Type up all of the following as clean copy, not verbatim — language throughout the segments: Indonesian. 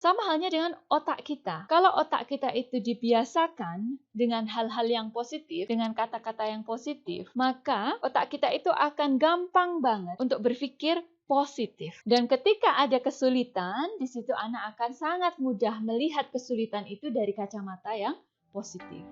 Sama halnya dengan otak kita. Kalau otak kita itu dibiasakan dengan hal-hal yang positif, dengan kata-kata yang positif, maka otak kita itu akan gampang banget untuk berpikir positif. Dan ketika ada kesulitan, di situ anak akan sangat mudah melihat kesulitan itu dari kacamata yang positif.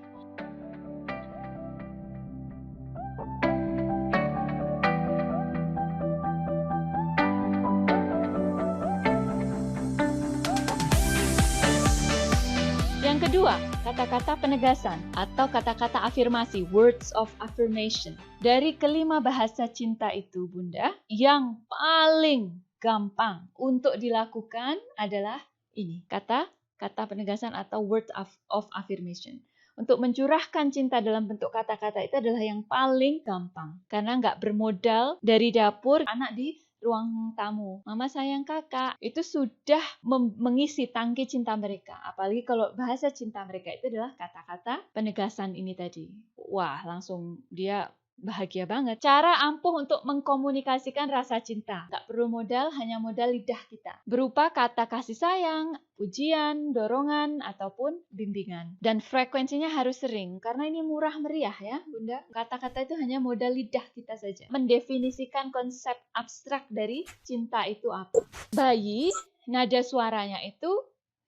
Yang kedua, kata-kata penegasan atau kata-kata afirmasi, words of affirmation. Dari kelima bahasa cinta itu, Bunda, yang paling gampang untuk dilakukan adalah ini, kata penegasan atau word of affirmation. Untuk mencurahkan cinta dalam bentuk kata-kata itu adalah yang paling gampang. Karena nggak bermodal dari dapur, anak di ruang tamu. Mama sayang kakak. Itu sudah mengisi tangki cinta mereka. Apalagi kalau bahasa cinta mereka itu adalah kata-kata penegasan ini tadi. Wah, langsung dia bahagia banget. Cara ampuh untuk mengkomunikasikan rasa cinta. Gak perlu modal, hanya modal lidah kita. Berupa kata kasih sayang, pujian, dorongan, ataupun bimbingan. Dan frekuensinya harus sering, karena ini murah meriah ya, Bunda. Kata-kata itu hanya modal lidah kita saja. Mendefinisikan konsep abstrak dari cinta itu apa. Bayi, nada suaranya itu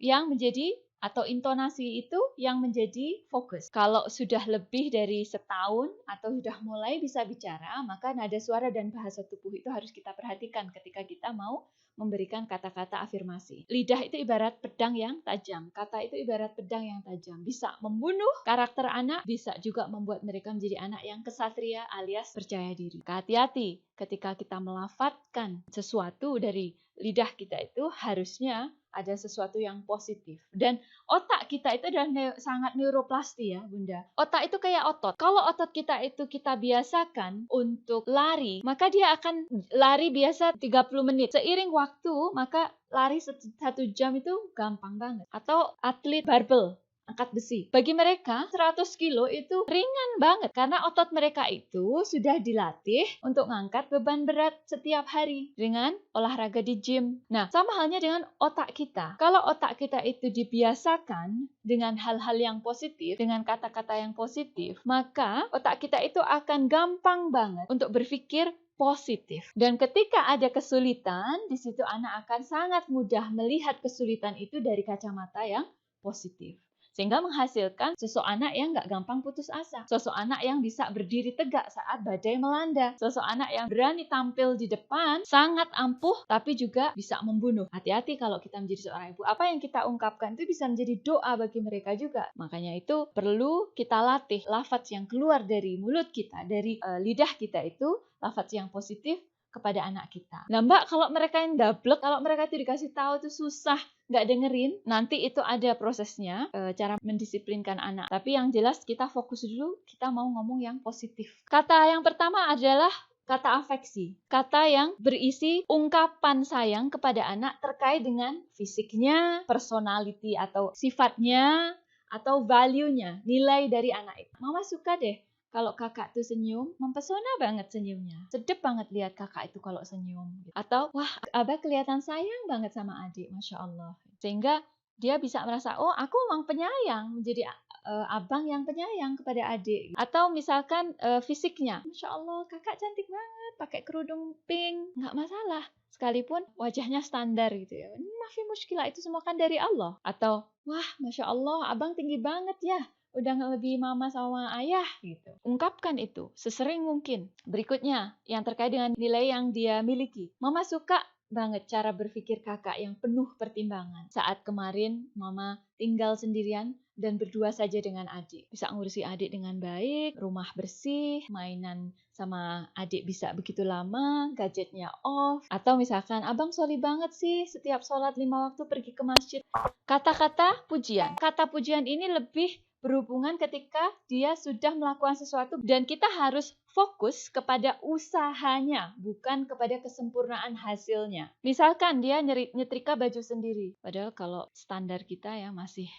yang menjadi atau intonasi itu yang menjadi fokus. Kalau sudah lebih dari setahun atau sudah mulai bisa bicara, maka nada suara dan bahasa tubuh itu harus kita perhatikan ketika kita mau memberikan kata-kata afirmasi. Lidah itu ibarat pedang yang tajam. Kata itu ibarat pedang yang tajam. Bisa membunuh karakter anak, bisa juga membuat mereka menjadi anak yang kesatria alias percaya diri. Hati-hati ketika kita melafatkan sesuatu dari lidah kita itu harusnya ada sesuatu yang positif. Dan otak kita itu adalah sangat neuroplasti ya, Bunda. Otak itu kayak otot. Kalau otot kita itu kita biasakan untuk lari, maka dia akan lari biasa 30 menit. Seiring waktu, maka lari 1 jam itu gampang banget. Atau atlet barbel, angkat besi. Bagi mereka, 100 kilo itu ringan banget karena otot mereka itu sudah dilatih untuk mengangkat beban berat setiap hari dengan olahraga di gym. Nah, sama halnya dengan otak kita. Kalau otak kita itu dibiasakan dengan hal-hal yang positif, dengan kata-kata yang positif, maka otak kita itu akan gampang banget untuk berpikir positif. Dan ketika ada kesulitan, di situ anak akan sangat mudah melihat kesulitan itu dari kacamata yang positif. Sehingga menghasilkan sosok anak yang gak gampang putus asa. Sosok anak yang bisa berdiri tegak saat badai melanda. Sosok anak yang berani tampil di depan, sangat ampuh, tapi juga bisa membunuh. Hati-hati kalau kita menjadi seorang ibu. Apa yang kita ungkapkan itu bisa menjadi doa bagi mereka juga. Makanya itu perlu kita latih. Lafaz yang keluar dari mulut kita, dari lidah kita itu, lafaz yang positif kepada anak kita. Nah Mbak, kalau mereka yang dablek, kalau mereka itu dikasih tahu itu susah, nggak dengerin, nanti itu ada prosesnya, cara mendisiplinkan anak. Tapi yang jelas kita fokus dulu, kita mau ngomong yang positif. Kata yang pertama adalah kata afeksi. Kata yang berisi ungkapan sayang kepada anak terkait dengan fisiknya, personality atau sifatnya, atau value-nya, nilai dari anak itu. Mama suka deh kalau kakak tuh senyum, mempesona banget senyumnya. Sedep banget lihat kakak itu kalau senyum. Atau, wah, abah kelihatan sayang banget sama adik, Masya Allah. Sehingga dia bisa merasa, oh aku memang penyayang, menjadi abang yang penyayang kepada adik. Atau misalkan fisiknya, Masya Allah, kakak cantik banget, pakai kerudung pink, nggak masalah. Sekalipun wajahnya standar gitu ya. Mafi muskilah, itu semua kan dari Allah. Atau, wah, Masya Allah, abang tinggi banget ya. Udah ngelebihi mama sama ayah gitu. Ungkapkan itu sesering mungkin. Berikutnya, yang terkait dengan nilai yang dia miliki. Mama suka banget cara berpikir kakak yang penuh pertimbangan. Saat kemarin mama tinggal sendirian dan berdua saja dengan adik. Bisa ngurusi adik dengan baik, rumah bersih, mainan sama adik bisa begitu lama, gadgetnya off. Atau misalkan, abang soli banget sih setiap sholat 5 waktu pergi ke masjid. Kata-kata pujian. Kata pujian ini lebih berhubungan ketika dia sudah melakukan sesuatu dan kita harus fokus kepada usahanya, bukan kepada kesempurnaan hasilnya. Misalkan dia nyetrika baju sendiri, padahal kalau standar kita ya masih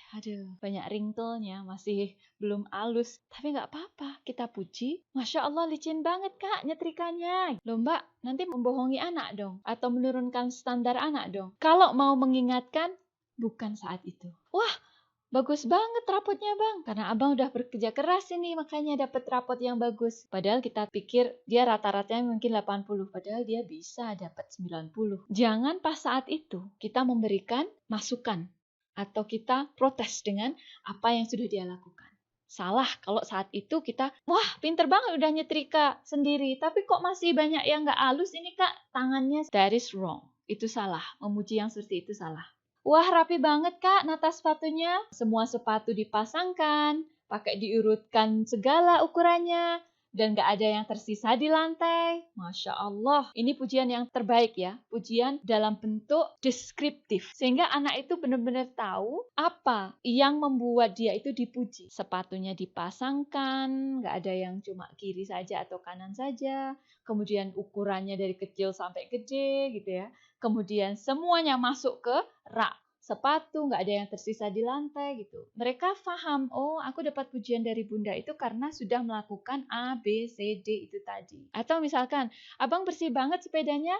banyak wrinkle-nya, masih belum halus, tapi nggak apa-apa, kita puji, Masya Allah licin banget kak nyetrikanya. Loh mbak, nanti membohongi anak dong, atau menurunkan standar anak dong. Kalau mau mengingatkan, bukan saat itu. Wah, bagus banget rapotnya bang, karena abang udah bekerja keras ini makanya dapat rapot yang bagus. Padahal kita pikir dia rata-ratanya mungkin 80, padahal dia bisa dapat 90. Jangan pas saat itu kita memberikan masukan atau kita protes dengan apa yang sudah dia lakukan. Salah kalau saat itu kita, wah pinter banget udah nyetrika sendiri, tapi kok masih banyak yang nggak halus ini kak tangannya. That is wrong. Itu salah, memuji yang seperti itu salah. Wah, rapi banget kak nata sepatunya. Semua sepatu dipasangkan, pakai diurutkan segala ukurannya, dan gak ada yang tersisa di lantai. Masya Allah, ini pujian yang terbaik ya. Pujian dalam bentuk deskriptif. Sehingga anak itu benar-benar tahu apa yang membuat dia itu dipuji. Sepatunya dipasangkan, gak ada yang cuma kiri saja atau kanan saja. Kemudian ukurannya dari kecil sampai gede gitu ya. Kemudian semuanya masuk ke rak sepatu, nggak ada yang tersisa di lantai gitu. Mereka paham, oh aku dapat pujian dari bunda itu karena sudah melakukan A, B, C, D itu tadi. Atau misalkan, abang bersih banget sepedanya,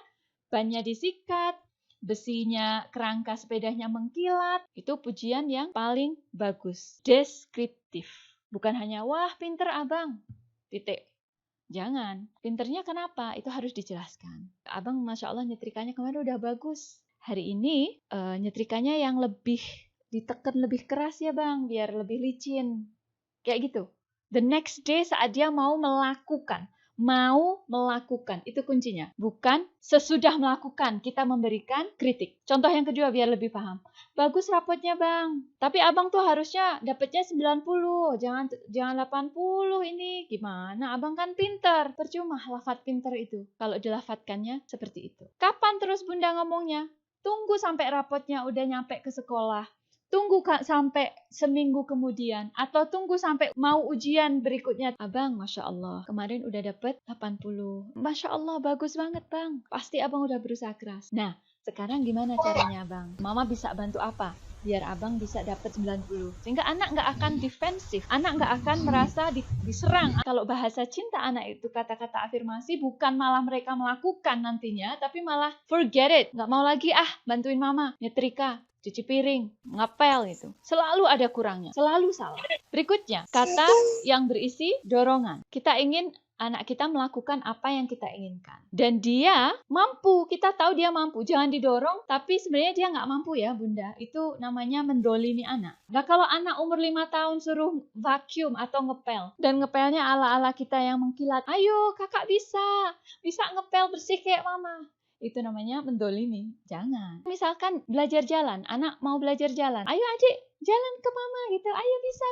bannya disikat, besinya, kerangka sepedanya mengkilat. Itu pujian yang paling bagus. Deskriptif. Bukan hanya, wah pinter abang, titik. Jangan. Pinternya kenapa? Itu harus dijelaskan. Abang Masya Allah nyetrikanya kemarin udah bagus. Hari ini nyetrikanya yang lebih ditekan lebih keras ya bang, biar lebih licin. Kayak gitu. The next day saat dia mau melakukan, itu kuncinya. Bukan sesudah melakukan, kita memberikan kritik. Contoh yang kedua biar lebih paham. Bagus rapotnya bang, tapi abang tuh harusnya dapatnya 90, jangan 80 ini. Gimana? Abang kan pinter. Percuma lafadz pinter itu, kalau dilafatkannya seperti itu. Kapan terus bunda ngomongnya? Tunggu sampai rapotnya udah nyampe ke sekolah. Tunggu sampai seminggu kemudian. Atau tunggu sampai mau ujian berikutnya. Abang, Masya Allah, kemarin udah dapet 80. Masya Allah, bagus banget bang. Pasti abang udah berusaha keras. Nah, sekarang gimana caranya abang? Mama bisa bantu apa? Biar abang bisa dapet 90. Sehingga anak nggak akan defensif. Anak nggak akan merasa diserang. Kalau bahasa cinta anak itu kata-kata afirmasi bukan malah mereka melakukan nantinya. Tapi malah forget it. Nggak mau lagi bantuin mama nyetrika, cuci piring, ngepel itu. Selalu ada kurangnya, selalu salah. Berikutnya, kata yang berisi dorongan. Kita ingin anak kita melakukan apa yang kita inginkan. Dan dia mampu, kita tahu dia mampu. Jangan didorong, tapi sebenarnya dia nggak mampu ya bunda. Itu namanya mendolimi anak. Nah kalau anak umur 5 tahun suruh vacuum atau ngepel. Dan ngepelnya ala-ala kita yang mengkilat. Ayo kakak bisa ngepel bersih kayak mama. Itu namanya mendolimi. Jangan. Misalkan belajar jalan, anak mau belajar jalan. Ayo adik, jalan ke mama gitu. Ayo bisa.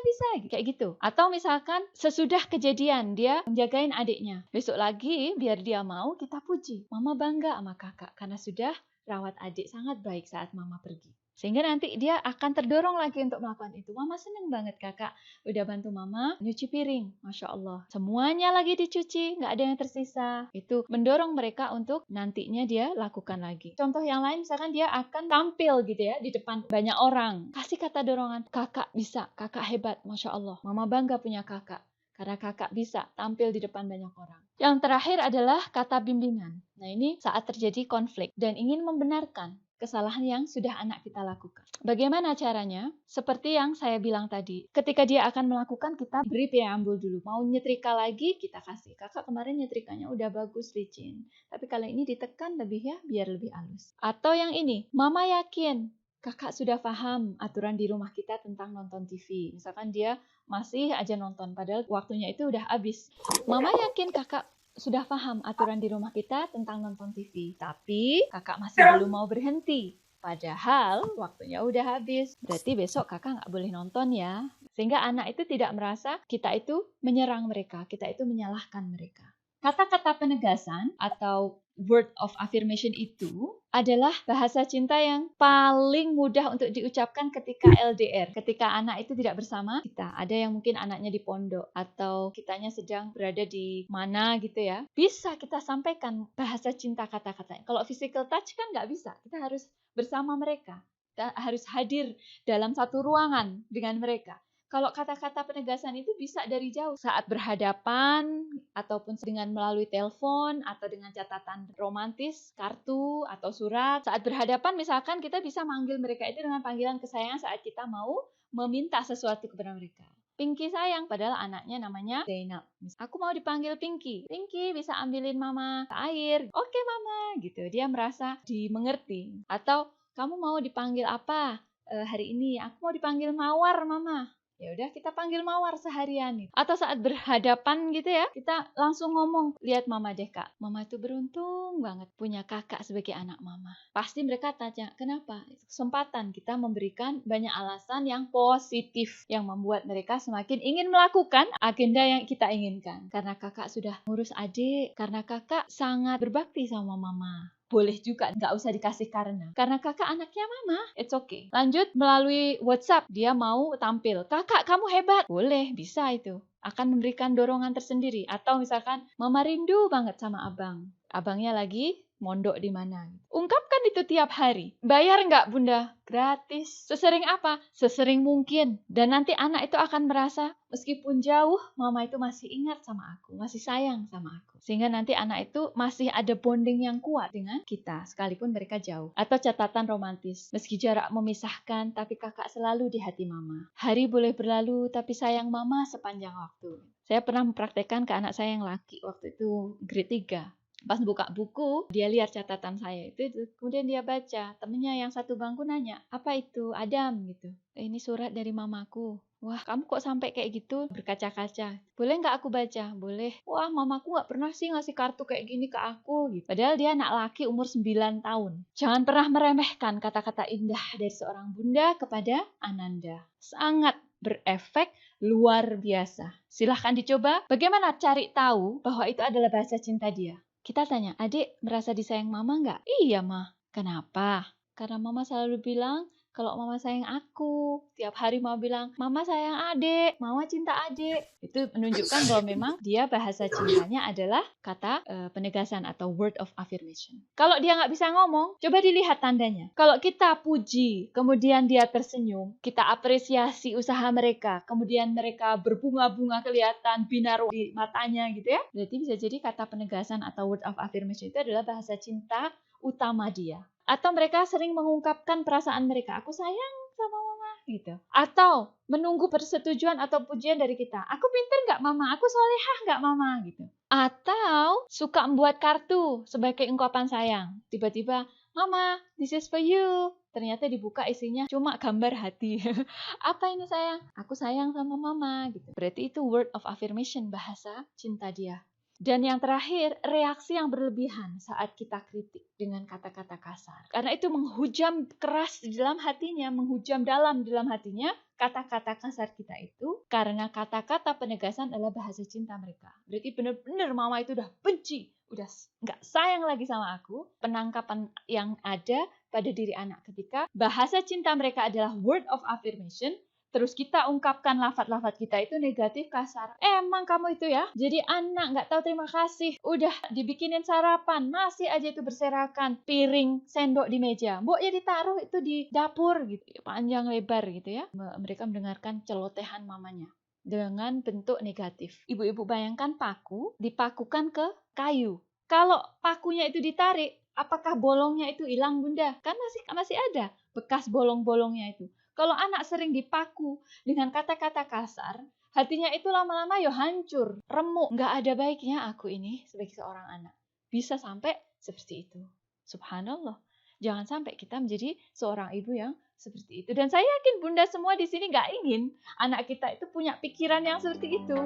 Kayak gitu. Atau misalkan sesudah kejadian, dia menjagain adiknya. Besok lagi, biar dia mau, kita puji. Mama bangga sama kakak, karena sudah rawat adik sangat baik saat mama pergi. Sehingga nanti dia akan terdorong lagi untuk melakukan itu. Mama seneng banget kakak udah bantu mama nyuci piring. Masya Allah. Semuanya lagi dicuci, nggak ada yang tersisa. Itu mendorong mereka untuk nantinya dia lakukan lagi. Contoh yang lain misalkan dia akan tampil gitu ya di depan banyak orang. Kasih kata dorongan. Kakak bisa, kakak hebat. Masya Allah. Mama bangga punya kakak. Karena kakak bisa tampil di depan banyak orang. Yang terakhir adalah kata bimbingan. Nah ini saat terjadi konflik dan ingin membenarkan kesalahan yang sudah anak kita lakukan. Bagaimana caranya? Seperti yang saya bilang tadi, ketika dia akan melakukan, kita beri preambul dulu. Mau nyetrika lagi, kita kasih. Kakak kemarin nyetrikanya udah bagus, licin. Tapi kali ini ditekan lebih ya, biar lebih halus. Atau yang ini, mama yakin kakak sudah paham aturan di rumah kita tentang nonton TV. Misalkan dia masih aja nonton, padahal waktunya itu udah habis. Mama yakin kakak sudah paham aturan di rumah kita tentang nonton TV. Tapi kakak masih belum mau berhenti. Padahal waktunya udah habis. Berarti besok kakak nggak boleh nonton ya. Sehingga anak itu tidak merasa kita itu menyerang mereka. Kita itu menyalahkan mereka. Kata-kata penegasan atau word of affirmation itu adalah bahasa cinta yang paling mudah untuk diucapkan ketika LDR. Ketika anak itu tidak bersama kita. Ada yang mungkin anaknya di pondok atau kitanya sedang berada di mana gitu ya. Bisa kita sampaikan bahasa cinta kata-katanya. Kalau physical touch kan nggak bisa. Kita harus bersama mereka. Kita harus hadir dalam satu ruangan dengan mereka. Kalau kata-kata penegasan itu bisa dari jauh, saat berhadapan, ataupun dengan melalui telepon, atau dengan catatan romantis, kartu, atau surat. Saat berhadapan, misalkan kita bisa manggil mereka itu dengan panggilan kesayangan saat kita mau meminta sesuatu kepada mereka. Pinky sayang, padahal anaknya namanya Zainab. Aku mau dipanggil Pinky. Pinky bisa ambilin mama air. Oke mama, gitu. Dia merasa dimengerti. Atau kamu mau dipanggil apa hari ini? Aku mau dipanggil Mawar mama. Ya udah kita panggil Mawar seharian gitu. Atau saat berhadapan gitu ya, kita langsung ngomong, lihat mama deh kak, mama itu beruntung banget punya kakak sebagai anak mama. Pasti mereka tanya, kenapa? Kesempatan kita memberikan banyak alasan yang positif yang membuat mereka semakin ingin melakukan agenda yang kita inginkan. Karena kakak sudah ngurus adik, karena kakak sangat berbakti sama mama. Boleh juga, nggak usah dikasih karena kakak anaknya mama, it's okay. Lanjut melalui WhatsApp, dia mau tampil, kakak kamu hebat, boleh, bisa itu. Akan memberikan dorongan tersendiri. Atau misalkan, mama rindu banget sama abang. Abangnya lagi mondok di mana. Ungkapkan itu tiap hari. Bayar nggak bunda? Gratis. Sesering apa? Sesering mungkin. Dan nanti anak itu akan merasa, meskipun jauh, mama itu masih ingat sama aku, masih sayang sama aku. Sehingga nanti anak itu masih ada bonding yang kuat dengan kita, sekalipun mereka jauh. Atau catatan romantis. Meski jarak memisahkan, tapi kakak selalu di hati mama. Hari boleh berlalu, tapi sayang mama sepanjang waktu. Saya pernah mempraktekkan ke anak saya yang laki, waktu itu grade 3. Pas buka buku, dia lihat catatan saya itu, kemudian dia baca. Temennya yang satu bangku nanya, apa itu? Adam gitu. Ini surat dari mamaku. Wah, kamu kok sampai kayak gitu? Berkaca-kaca. Boleh nggak aku baca? Boleh. Wah, mamaku nggak pernah sih ngasih kartu kayak gini ke aku. Gitu. Padahal dia anak laki umur 9 tahun. Jangan pernah meremehkan kata-kata indah dari seorang bunda kepada Ananda. Sangat berefek luar biasa. Silahkan dicoba. Bagaimana cari tahu bahwa itu adalah bahasa cinta dia? Kita tanya, adik merasa disayang mama nggak? Iya, Ma. Kenapa? Karena mama selalu bilang, kalau mama sayang aku. Tiap hari mama bilang, mama sayang adik, mama cinta adik. Itu menunjukkan bahwa memang dia bahasa cintanya adalah kata penegasan atau word of affirmation. Kalau dia nggak bisa ngomong, coba dilihat tandanya. Kalau kita puji, kemudian dia tersenyum, kita apresiasi usaha mereka, kemudian mereka berbunga-bunga kelihatan binar di matanya gitu ya. Berarti bisa jadi kata penegasan atau word of affirmation itu adalah bahasa cinta utama dia. Atau mereka sering mengungkapkan perasaan mereka. Aku sayang sama mama gitu. Atau menunggu persetujuan atau pujian dari kita. Aku pintar nggak mama? Aku solehah nggak mama? Gitu. Atau suka membuat kartu sebagai ungkapan sayang. Tiba-tiba, mama, this is for you. Ternyata dibuka isinya cuma gambar hati. Apa ini sayang? Aku sayang sama mama. Gitu. Berarti itu word of affirmation, bahasa cinta dia. Dan yang terakhir, reaksi yang berlebihan saat kita kritik dengan kata-kata kasar. Karena itu menghujam keras di dalam hatinya, menghujam dalam hatinya kata-kata kasar kita itu. Karena kata-kata penegasan adalah bahasa cinta mereka. Berarti benar-benar mama itu udah benci, udah nggak sayang lagi sama aku. Penangkapan yang ada pada diri anak ketika bahasa cinta mereka adalah word of affirmation. Terus kita ungkapkan lafaz-lafaz kita itu negatif, kasar. Emang kamu itu ya? Jadi anak nggak tahu terima kasih. Udah dibikinin sarapan, masih aja itu berserakan. Piring, sendok di meja. Mboknya ditaruh itu di dapur gitu. Panjang lebar gitu ya. Mereka mendengarkan celotehan mamanya dengan bentuk negatif. Ibu-ibu bayangkan paku dipakukan ke kayu. Kalau pakunya itu ditarik, apakah bolongnya itu hilang bunda? Kan masih ada bekas bolong-bolongnya itu. Kalau anak sering dipaku dengan kata-kata kasar, hatinya itu lama-lama hancur, remuk. Nggak ada baiknya aku ini sebagai seorang anak. Bisa sampai seperti itu. Subhanallah. Jangan sampai kita menjadi seorang ibu yang seperti itu. Dan saya yakin bunda semua di sini nggak ingin anak kita itu punya pikiran yang seperti itu.